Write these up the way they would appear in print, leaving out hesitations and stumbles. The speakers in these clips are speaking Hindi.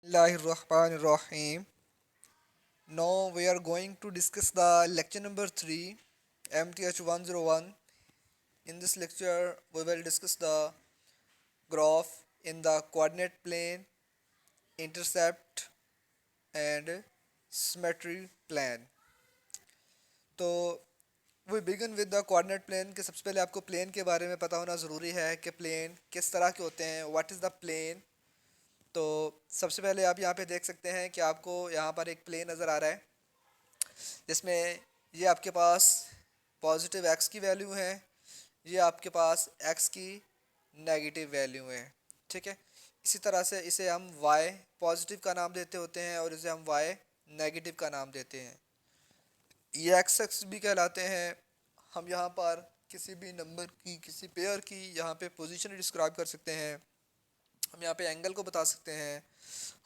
Bismillahirrahmanirrahim. Now we are going to discuss the lecture number 3, MTH 101. In this lecture, we will discuss the graph in the coordinate plane, intercept, and symmetry plane. तो we begin with the coordinate plane कि सबसे पहले आपको प्लेन के बारे में पता होना ज़रूरी है कि प्लेन किस तरह के होते हैं, व्हाट इज़ द प्लेन। तो सबसे पहले आप यहाँ पे देख सकते हैं कि आपको यहाँ पर एक प्लेन नज़र आ रहा है जिसमें ये आपके पास पॉजिटिव एक्स की वैल्यू है, ये आपके पास एक्स की नेगेटिव वैल्यू है। ठीक है, इसी तरह से इसे हम वाई पॉजिटिव का नाम देते होते हैं और इसे हम वाई नेगेटिव का नाम देते हैं। ये एक्स एक्स भी कहलाते हैं। हम यहाँ पर किसी भी नंबर की किसी पेयर की यहाँ पे पोजीशन डिस्क्राइब कर सकते हैं, हम यहाँ पे एंगल को बता सकते हैं,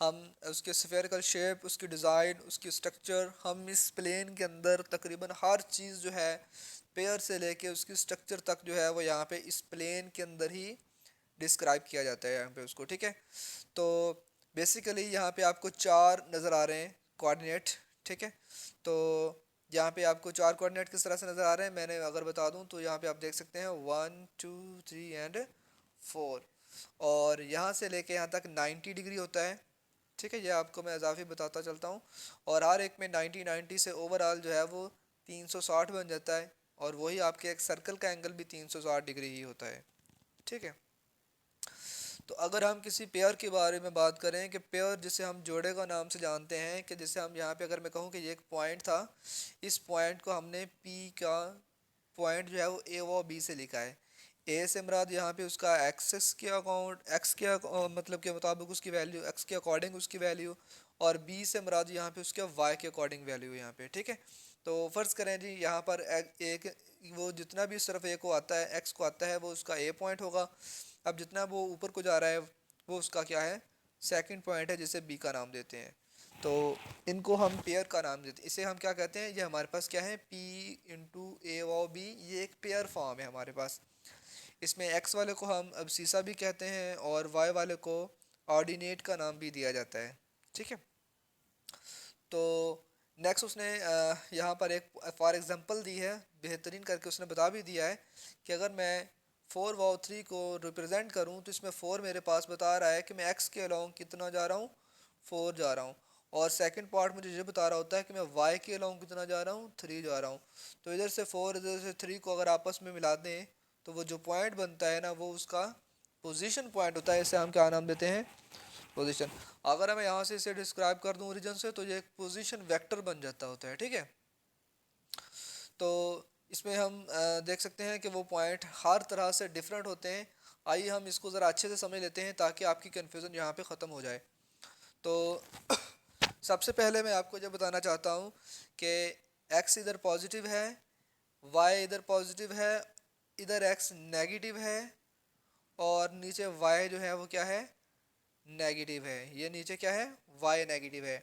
हम उसके स्फेरिकल शेप, उसकी डिज़ाइन, उसकी स्ट्रक्चर, हम इस प्लेन के अंदर तकरीबन हर चीज़ जो है पेयर से लेके उसकी स्ट्रक्चर तक जो है वो यहाँ पे इस प्लेन के अंदर ही डिस्क्राइब किया जाता है यहाँ पे उसको। ठीक है, तो बेसिकली यहाँ पे आपको चार नज़र आ रहे हैं कोऑर्डिनेट। ठीक है, तो यहाँ पे आपको चार कोऑर्डिनेट किस तरह से नज़र आ रहे हैं मैंने अगर बता दूँ तो यहाँ पे आप देख सकते हैं 1 2 3 एंड 4, और यहाँ से लेके यहाँ तक 90 डिग्री होता है। ठीक है, ये आपको मैं इजाफी बताता चलता हूँ, और हर एक में 90 90 से ओवरऑल जो है वो 360 बन जाता है, और वही आपके एक सर्कल का एंगल भी 360 डिग्री ही होता है। ठीक है, तो अगर हम किसी पेयर के बारे में बात करें कि पेयर जिसे हम जोड़े का नाम से जानते हैं, कि जैसे हम यहाँ पे अगर मैं कहूँ कि ये एक पॉइंट था, इस पॉइंट को हमने पी का पॉइंट जो है वो ए व बी से लिखा है। ए से मुराद यहाँ पे उसका एक्सेस के अकाउंट एक्स के मतलब के मुताबिक उसकी वैल्यू, एक्स के अकॉर्डिंग उसकी वैल्यू, और बी से मुराद यहाँ पे उसके वाई के अकॉर्डिंग वैल्यू यहाँ पे। ठीक है, तो फ़र्ज़ करें जी यहाँ पर एक वो जितना भी इस तरफ ए को आता है, एक्स को आता है, वो उसका ए पॉइंट होगा। अब जितना वो ऊपर को जा रहा है वो उसका क्या है, सेकंड पॉइंट है, जिसे बी का नाम देते हैं। तो इनको हम पेयर का नाम देते हैं। इसे हम क्या कहते हैं, ये हमारे पास क्या है, पी इंटू ए व बी, ये एक पेयर फॉर्म है हमारे पास। इसमें एक्स वाले को हम अब सीसा भी कहते हैं और वाई वाले को ऑर्डिनेट का नाम भी दिया जाता है। ठीक है, तो नेक्स्ट उसने यहाँ पर एक फॉर एग्जांपल दी है, बेहतरीन करके उसने बता भी दिया है कि अगर मैं 4 व 3 को रिप्रेजेंट करूँ तो इसमें 4 मेरे पास बता रहा है कि मैं एक्स के अलोंग कितना जा रहा हूँ, 4 जा रहा हूँ, और सेकंड पार्ट मुझे ये बता रहा होता है कि मैं वाई के अलोंग कितना जा रहा हूँ, 3 जा रहा हूँ। तो इधर से 4 इधर से 3 को अगर आपस में मिला दें तो वो जो पॉइंट बनता है ना वो उसका पोजीशन पॉइंट होता है। इसे हम क्या नाम देते हैं, पोजीशन। अगर मैं यहाँ से इसे डिस्क्राइब कर दूँ ओरिजिन से तो ये एक पोजीशन वेक्टर बन जाता होता है। ठीक है, तो इसमें हम देख सकते हैं कि वो पॉइंट हर तरह से डिफरेंट होते हैं। आइए हम इसको ज़रा अच्छे से समझ लेते हैं ताकि आपकी कन्फ्यूज़न यहाँ पे ख़त्म हो जाए। तो सबसे पहले मैं आपको ये बताना चाहता हूँ कि एक्स इधर पॉजिटिव है, वाई इधर पॉजिटिव है, इधर एक्स नेगेटिव है, और नीचे वाई जो है वो क्या है, नेगेटिव है। ये नीचे क्या है, वाई नेगेटिव है।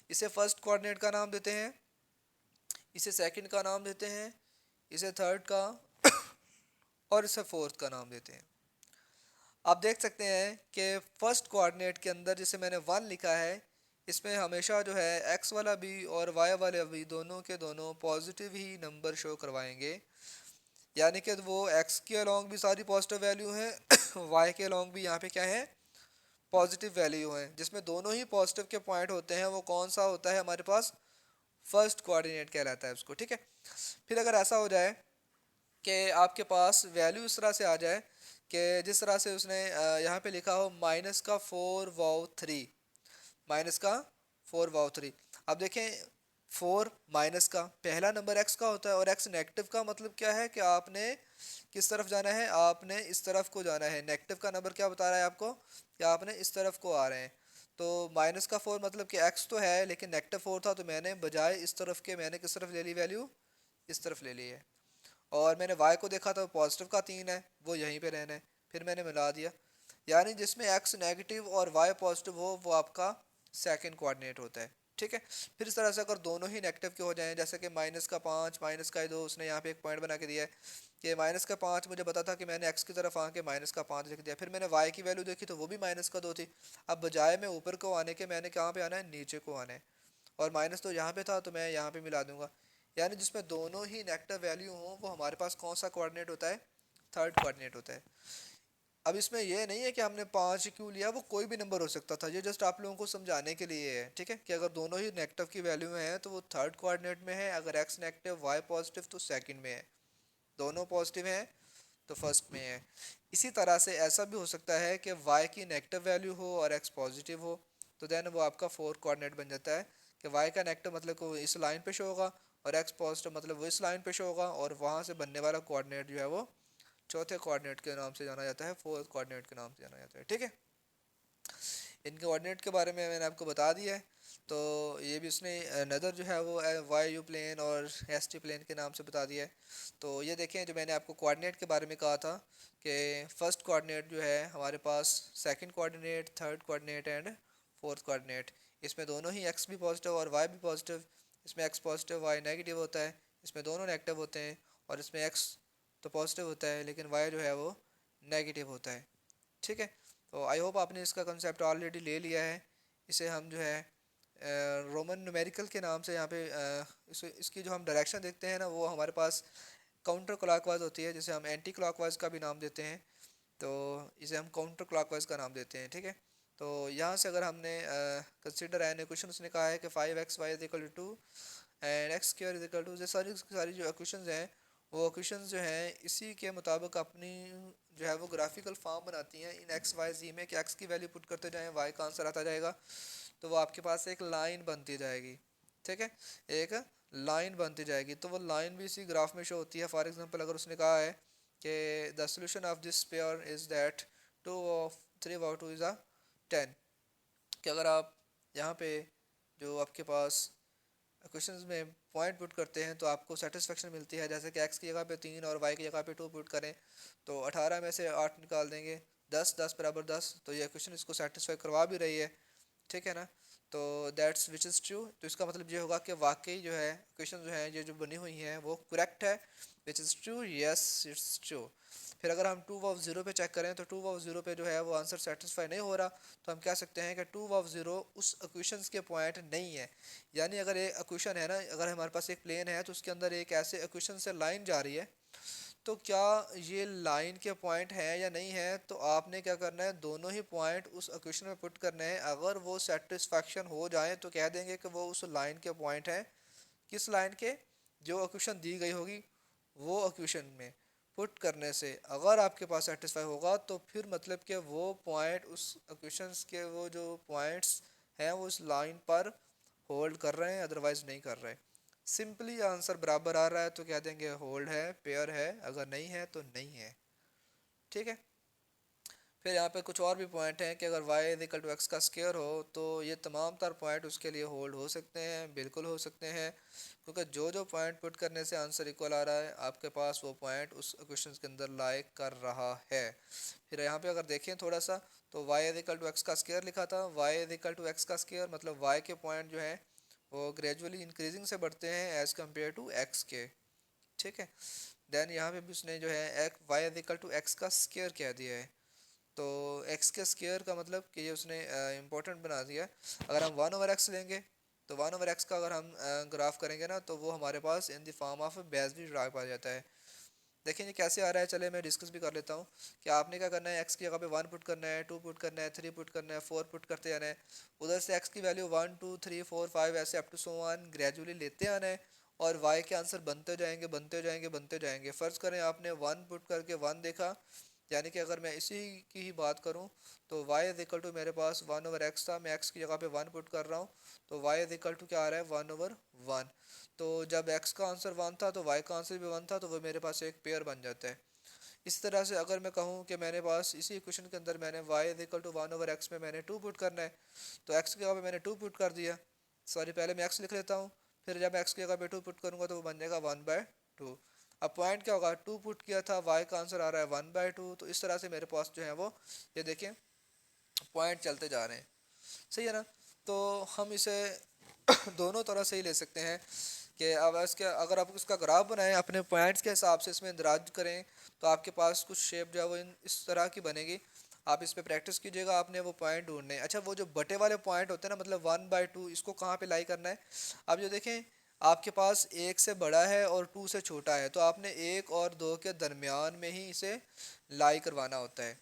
इसे फर्स्ट कोऑर्डिनेट का नाम देते हैं, इसे सेकंड का नाम देते हैं, इसे थर्ड का, और इसे फोर्थ का नाम देते हैं। आप देख सकते हैं कि फर्स्ट कोऑर्डिनेट के अंदर जिसे मैंने 1 लिखा है, इसमें हमेशा जो है एक्स वाला भी और वाई वाला भी दोनों के दोनों पॉजिटिव ही नंबर शो करवाएंगे। यानी कि वो एक्स के अलोंग भी सारी पॉजिटिव वैल्यू हैं वाई के अलोंग भी यहाँ पे क्या है, पॉजिटिव वैल्यू है। जिसमें दोनों ही पॉजिटिव के पॉइंट होते हैं वो कौन सा होता है हमारे पास, फर्स्ट कोऑर्डिनेट कहलाता है उसको। ठीक है, फिर अगर ऐसा हो जाए कि आपके पास वैल्यू इस तरह से आ जाए कि जिस तरह से उसने यहाँ पे लिखा हो -4 व 3, -4 व 3। अब देखें, 4 माइनस का पहला नंबर एक्स का होता है, और एक्स नेगेटिव का मतलब क्या है कि आपने किस तरफ जाना है, आपने इस तरफ को जाना है। नेगेटिव का नंबर क्या बता रहा है आपको, कि आपने इस तरफ को आ रहे हैं। तो -4 मतलब कि एक्स तो है लेकिन -4 था, तो मैंने बजाय इस तरफ के मैंने किस तरफ ले ली वैल्यू, इस तरफ ले ली है। और मैंने वाई को देखा था पॉजिटिव का 3 है, वो यहीं पे रहना है, फिर मैंने मिला दिया। यानी जिसमें एक्स नेगेटिव और वाई पॉजिटिव हो वो आपका सेकंड कोऑर्डिनेट होता है। ठीक है। फिर इस तरह से अगर दोनों ही नेगेटिव के हो जाएं, जैसे कि -5 -2, उसने यहाँ पे एक पॉइंट बना के दिया है कि -5 मुझे पता था कि मैंने x की तरफ आके -5 लिख दिया, फिर मैंने y की वैल्यू देखी तो वो भी -2 थी। अब बजाय में ऊपर को आने के मैंने कहाँ पे आना है, नीचे को आना है, और माइनस तो यहाँ पे था तो मैं यहाँ पे मिला दूंगा। यानी जिसमें दोनों ही नेगेटिव वैल्यू हो वो हमारे पास कौन सा कोऑर्डिनेट होता है, थर्ड कोऑर्डिनेट होता है। अब इसमें ये नहीं है कि हमने 5 क्यों लिया, वो कोई भी नंबर हो सकता था, ये जस्ट आप लोगों को समझाने के लिए है, ठीक है, कि अगर दोनों ही नेगेटिव की वैल्यू में है तो वो थर्ड कोऑर्डिनेट में है, अगर x नेगेटिव y पॉजिटिव तो सेकंड में है, दोनों पॉजिटिव हैं तो फर्स्ट में है। इसी तरह से ऐसा भी हो सकता है कि y की नेगेटिव वैल्यू हो और x पॉजिटिव हो, तो देन वो आपका फोर्थ कोऑर्डिनेट बन जाता है कि y का नेगेटिव मतलब को इस लाइन पे शो होगा, और x पॉजिटिव मतलब वो इस लाइन पे शो होगा, और वहाँ से बनने वाला कोऑर्डिनेट जो है वो चौथे कोऑर्डिनेट के नाम से जाना जाता है, फोर्थ कोऑर्डिनेट के नाम से जाना जाता है, ठीक है। इन कोऑर्डिनेट के बारे में मैंने आपको बता दिया है। तो ये भी उसने नज़र जो है वो वाई यू प्लेन और एस टी प्लेन के नाम से बता दिया है। तो ये देखें, जो मैंने आपको कोऑर्डिनेट के बारे में कहा था कि फर्स्ट कोऑर्डिनेट जो है हमारे पास, second coordinate, third coordinate and fourth coordinate, इसमें दोनों ही एक्स भी पॉजिटिव और वाई भी पॉजिटिव, इसमें एक्स पॉजिटिव वाई नेगेटिव होता है, इसमें दोनों नेगेटिव होते हैं, और इसमें एक्स तो पॉजिटिव होता है लेकिन वाई जो है वो नेगेटिव होता है, ठीक है। तो आई होप आपने इसका कंसेप्ट ऑलरेडी ले लिया है। इसे हम जो है रोमन न्यूमेरिकल के नाम से यहाँ पे इसकी जो हम डायरेक्शन देखते हैं ना, वो हमारे पास काउंटर क्लॉकवाइज होती है, जिसे हम एंटी क्लॉकवाइज का भी नाम देते हैं। तो इसे हम काउंटर क्लॉकवाइज का नाम देते हैं, ठीक है। तो यहाँ से अगर हमने कंसिडर एन क्वेश्चन, उसने कहा है कि 5xy is equal to 2 and x square is equal to, ये सारी सारी जो इक्वेशंस हैं वो इक्वेशंस जो हैं इसी के मुताबिक अपनी जो है वो ग्राफिकल फॉर्म बनाती हैं इन एक्स वाई जी में, कि एक्स की वैल्यू पुट करते जाएं, वाई का आंसर आता जाएगा, तो वो आपके पास एक लाइन बनती जाएगी, ठीक है, एक लाइन बनती जाएगी। तो वो लाइन भी इसी ग्राफ में शो होती है। फॉर एग्जांपल अगर उसने कहा है कि the solution of this pair is that 2 of 3 over 2 is a 10, कि अगर आप यहाँ पे जो आपके पास क्वेश्चंस में पॉइंट पुट करते हैं तो आपको सेटिस्फेक्शन मिलती है, जैसे कि एक्स की जगह पे 3 और वाई की जगह पे 2 पुट करें तो 18 में से 8 निकाल देंगे, 10 10 बराबर 10, तो ये क्वेश्चन इसको सेटिस्फाई करवा भी रही है, ठीक है ना। तो दैट्स विच इज़ ट्रू, तो इसका मतलब ये होगा कि वाकई जो है क्वेश्चन जो है ये जो बनी हुई हैं वो करेक्ट है, which is true, yes it's true. फिर अगर हम 2 of 0 पे चेक करें तो 2 of 0 पे जो है वो आंसर सेटिस्फाई नहीं हो रहा, तो हम कह सकते हैं कि 2 of 0 उस इक्वेशंस के पॉइंट नहीं है। यानी अगर एक इक्वेशन है ना, अगर हमारे पास एक प्लेन है तो उसके अंदर एक ऐसे इक्वेशन से लाइन जा रही है, तो क्या ये लाइन के पॉइंट हैं या नहीं है, तो आपने क्या करना है, दोनों ही पॉइंट उस इक्वेशन में पुट करने हैं। अगर वो सेटिस्फैक्शन हो जाए तो कह देंगे कि वो उस लाइन के पॉइंट हैं, किस लाइन के, जो इक्वेशन दी गई होगी वो इक्वेशन में पुट करने से अगर आपके पास सेटिस्फाई होगा तो फिर मतलब कि वो पॉइंट उस इक्वेशंस के वो जो पॉइंट्स हैं वो उस लाइन पर होल्ड कर रहे हैं, अदरवाइज नहीं कर रहे। सिंपली आंसर बराबर आ रहा है तो कह देंगे होल्ड है, पेयर है, अगर नहीं है तो नहीं है, ठीक है। फिर यहाँ पे कुछ और भी पॉइंट हैं कि अगर y is equal to x का स्क्वायर हो तो ये तमाम तर पॉइंट उसके लिए होल्ड हो सकते हैं, बिल्कुल हो सकते हैं, क्योंकि जो जो पॉइंट पुट करने से आंसर इक्वल आ रहा है आपके पास वो पॉइंट उस क्वेश्चन के अंदर लाइक कर रहा है। फिर यहाँ पे अगर देखें थोड़ा सा, तो y is equal to x का स्क्वायर लिखा था, y is equal to x का स्क्वायर मतलब y के पॉइंट जो है वो ग्रेजुअली इंक्रीजिंग से बढ़ते हैं एज़ कम्पेयर टू x के, ठीक है। देन यहाँ पे भी उसने जो है y is equal to x का स्क्वायर कह दिया है, तो x के स्क्वायर का मतलब कि ये उसने इम्पोर्टेंट बना दिया। अगर हम 1/x लेंगे तो 1/x का अगर हम ग्राफ करेंगे ना तो वो हमारे पास इन द फॉर्म ऑफ बेसबरी ग्राफ आ जाता है। देखें ये कैसे आ रहा है, चले मैं डिस्कस भी कर लेता हूँ कि आपने क्या करना है, x की जगह पे 1 पुट करना है, 2 पुट करना है, 3 पुट करना है, 4 पुट करते जाना है, उधर से x की वैल्यू 1 2 3 4 5 ऐसे up to so on gradually लेते आना है, और y के आंसर बनते जाएंगे बनते जाएंगे बनते जाएंगे। फ़र्ज़ करें आपने 1 पुट करके 1 देखा, यानी कि अगर मैं इसी की ही बात करूं तो y इज इक्वल टू मेरे पास 1/x था, मैं x की जगह पे 1 पुट कर रहा हूं, तो y इज इक्वल टू क्या आ रहा है 1/1। तो जब x का आंसर 1 था तो y का आंसर भी 1 था, तो वो मेरे पास एक पेयर बन जाता है। इस तरह से अगर मैं कहूँ कि मैंने पास इसी इक्वेशन के अंदर मैंने y is equal to 1/x में मैंने 2 पुट करना है, तो x की जगह पे मैंने 2 पुट कर दिया, सॉरी पहले मैं x लिख लेता हूँ, फिर जब x की जगह पे 2 पुट करूँगा तो वो बन जाएगा 1/2। अब पॉइंट क्या होगा, 2 पुट किया था, y का आंसर आ रहा है 1/2, तो इस तरह से मेरे पास जो है वो ये देखें पॉइंट चलते जा रहे हैं, सही है ना। तो हम इसे दोनों तरह से ही ले सकते हैं कि अब इसके अगर आप उसका ग्राफ बनाएं अपने पॉइंट्स के हिसाब से इसमें इंदराज करें तो आपके पास कुछ शेप जो है वो इस तरह की बनेगी। आप इस पे प्रैक्टिस कीजिएगा, आपने वो पॉइंट ढूंढने हैं। अच्छा, वो जो बटे वाले पॉइंट होते हैं ना, मतलब 1/2, इसको कहाँ पे लाई करना है? अब जो देखें, आपके पास एक से बड़ा है और टू से छोटा है, तो आपने एक और दो के दरमियान में ही इसे लाई करवाना होता है।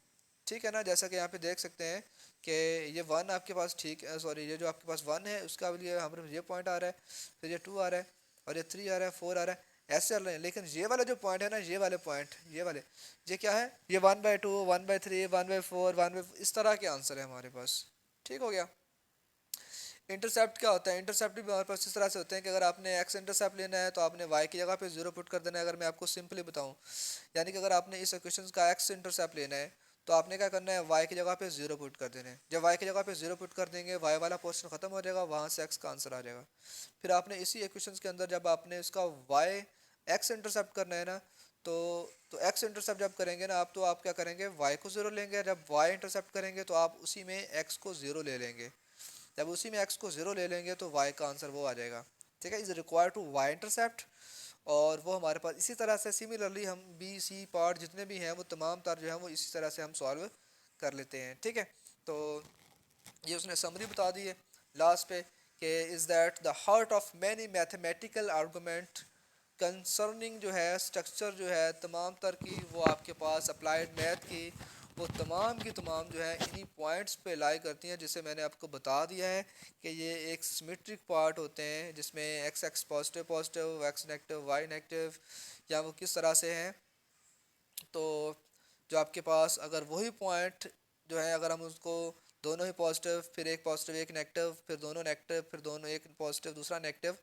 ठीक है ना, जैसा कि यहाँ पे देख सकते हैं कि ये वन आपके पास, ठीक है, सॉरी, ये जो आपके पास वन है उसका लिए हमारे ये पॉइंट आ रहा है, फिर ये टू आ रहा है, और ये थ्री आ रहा है, फोर आ रहा है, ऐसे चल रहे हैं। लेकिन ये वाला जो पॉइंट है ना, ये वाले पॉइंट, ये वाले, ये क्या है? ये 1/2, 1/3, 1/4, 1/, इस तरह के आंसर है हमारे पास। ठीक हो गया। इंटरसेप्ट क्या होता है? इंटरसेप्ट भी हमारे पास इस तरह से होते हैं कि अगर आपने एक्स इंटरसेप्ट लेना है तो आपने वाई की जगह पे जीरो पुट कर देना है। अगर मैं आपको सिंपली बताऊं, यानी कि अगर आपने इस इक्वेशन का एक्स इंटरसेप्ट लेना है तो आपने क्या करना है, वाई की जगह पे जीरो पुट कर देना है। जब वाई की जगह पे जीरो पुट कर देंगे, वाई वाला पोर्शन खत्म हो जाएगा, वहां से एक्स का आंसर आ जाएगा। फिर आपने इसी इक्वेशन के अंदर जब आपने इसका वाई एक्स इंटरसेप्ट करना है ना, तो एक्स इंटरसेप्ट जब करेंगे ना आप, तो आप क्या करेंगे, वाई को जीरो लेंगे। जब वाई इंटरसेप्ट करेंगे तो आप उसी में एक्स को जीरो ले लेंगे। जब उसी में एक्स को जीरो ले लेंगे तो वाई का आंसर वो आ जाएगा। ठीक है, is required to y intercept. और वो हमारे पास इसी तरह से सिमिलरली हम बी सी पार्ट जितने भी हैं वो तमाम तार जो है वो इसी तरह से हम सॉल्व कर लेते हैं। ठीक है, तो ये उसने समरी बता दी है लास्ट पे कि is that the heart of many mathematical argument concerning, जो है स्ट्रक्चर जो है तमाम तर की वो आपके पास अप्लाइड मैथ की, वो तमाम की तमाम जो है इन्हीं पॉइंट्स पे लाई करती हैं, जिसे मैंने आपको बता दिया है कि ये एक सिमेट्रिक पार्ट होते हैं जिसमें x x positive positive, x negative, y negative, या वो किस तरह से हैं। तो जो आपके पास अगर वही पॉइंट जो है, अगर हम उसको दोनों ही पॉजिटिव, फिर एक पॉजिटिव एक नेगेटिव, फिर दोनों नेगेटिव, फिर दोनों, एक पॉजिटिव दूसरा नेगेटिव,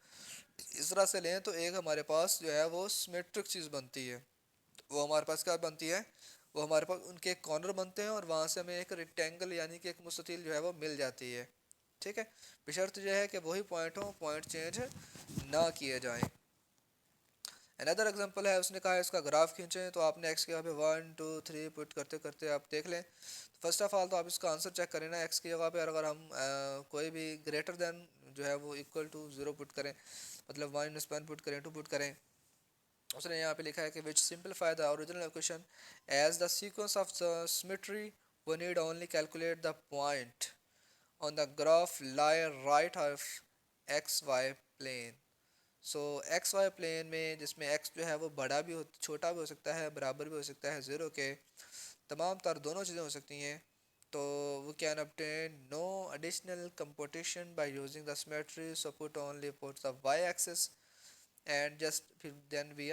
इस तरह से लें तो एक हमारे पास जो है वो सिमेट्रिक चीज़ बनती है। वो हमारे पास क्या बनती है? वो हमारे पास उनके कॉर्नर बनते हैं और वहाँ से हमें एक रेक्टेंगल यानी कि एक मुस्ततिल जो है वो मिल जाती है। ठीक है, बशर्त यह है कि वही पॉइंट हो, पॉइंट चेंज ना किए जाएं। अनदर एग्जांपल है, उसने कहा है इसका ग्राफ खींचें, तो आपने एक्स के यहाँ पे 1 2 3 पुट करते करते आप देख लें। फर्स्ट ऑफ ऑल तो आप इसका आंसर चेक करें ना, एक्स की जगह पे अगर हम कोई भी ग्रेटर देन जो है वो इक्वल टू ज़ीरो पुट करें, मतलब 1 पुट करें, 2 पुट करें। उसने यहाँ पे लिखा है कि which simplify the original equation as the sequence of the symmetry, we need only calculate the point on the graph lie right of X Y plane. So X Y plane में, जिसमें एक्स जो है वो बड़ा भी हो, छोटा भी हो सकता है, बराबर भी हो सकता है ज़ीरो के, तमाम तार दोनों चीज़ें हो सकती हैं। तो वो can obtain no additional computation by using the symmetry, so put only put the Y axis and just फिर देन वी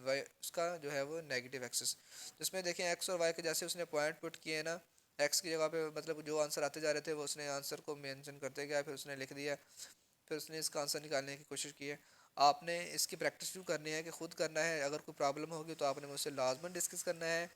वाई उसका जो है वो नेगेटिव एक्सिस। जिसमें देखें एक्स और वाई के जैसे उसने पॉइंट पुट किए ना, एक्स की जगह पे मतलब जो आंसर आते जा रहे थे वो उसने आंसर को मेंशन करते गया, फिर उसने लिख दिया, फिर उसने इसका आंसर निकालने की कोशिश की है। आपने इसकी प्रैक्टिस क्यों करनी है कि खुद करना है। अगर कोई प्रॉब्लम होगी तो आपने मुझसे लाजमन डिस्कस करना है।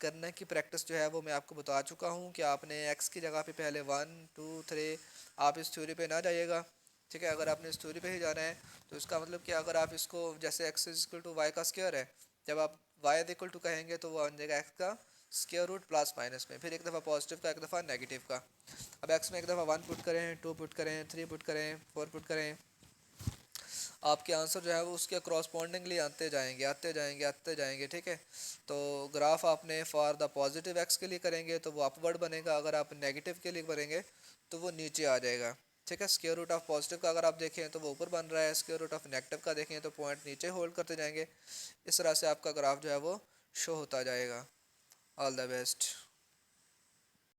करने की प्रैक्टिस जो है वो मैं आपको बता चुका हूँ कि आपने एक्स की जगह पे पहले 1 2 3, आप इस थ्योरी पे ना जाइएगा। ठीक है, अगर आपने इस थ्योरी पे ही जाना है तो इसका मतलब कि अगर आप इसको जैसे x is equal to y का स्क्वायर है, जब आप वाई इज इक्वल टू कहेंगे तो वो बन जाएगा एक्स का स्क्वायर रूट प्लस माइनस में, फिर एक दफ़ा पॉजिटिव का एक दफ़ा नेगेटिव का। अब एक्स में एक दफ़ा 1 पुट करें, 2 पुट करें, 3 पुट करें, 4 पुट करें, आपके आंसर जो है वो उसके क्रॉसपॉन्डिंगली आते जाएंगे आते जाएंगे आते जाएंगे। ठीक है, तो ग्राफ आपने फॉर द पॉजिटिव एक्स के लिए करेंगे तो वो अपवर्ड बनेगा, अगर आप नेगेटिव के लिए करेंगे तो वो नीचे आ जाएगा। ठीक है, स्क्वायर रूट ऑफ पॉजिटिव का अगर आप देखें तो वो ऊपर बन रहा है, स्क्वायर रूट ऑफ नेगेटिव का देखें तो पॉइंट नीचे होल्ड करते जाएंगे। इस तरह से आपका ग्राफ जो है वो शो होता जाएगा। All the best.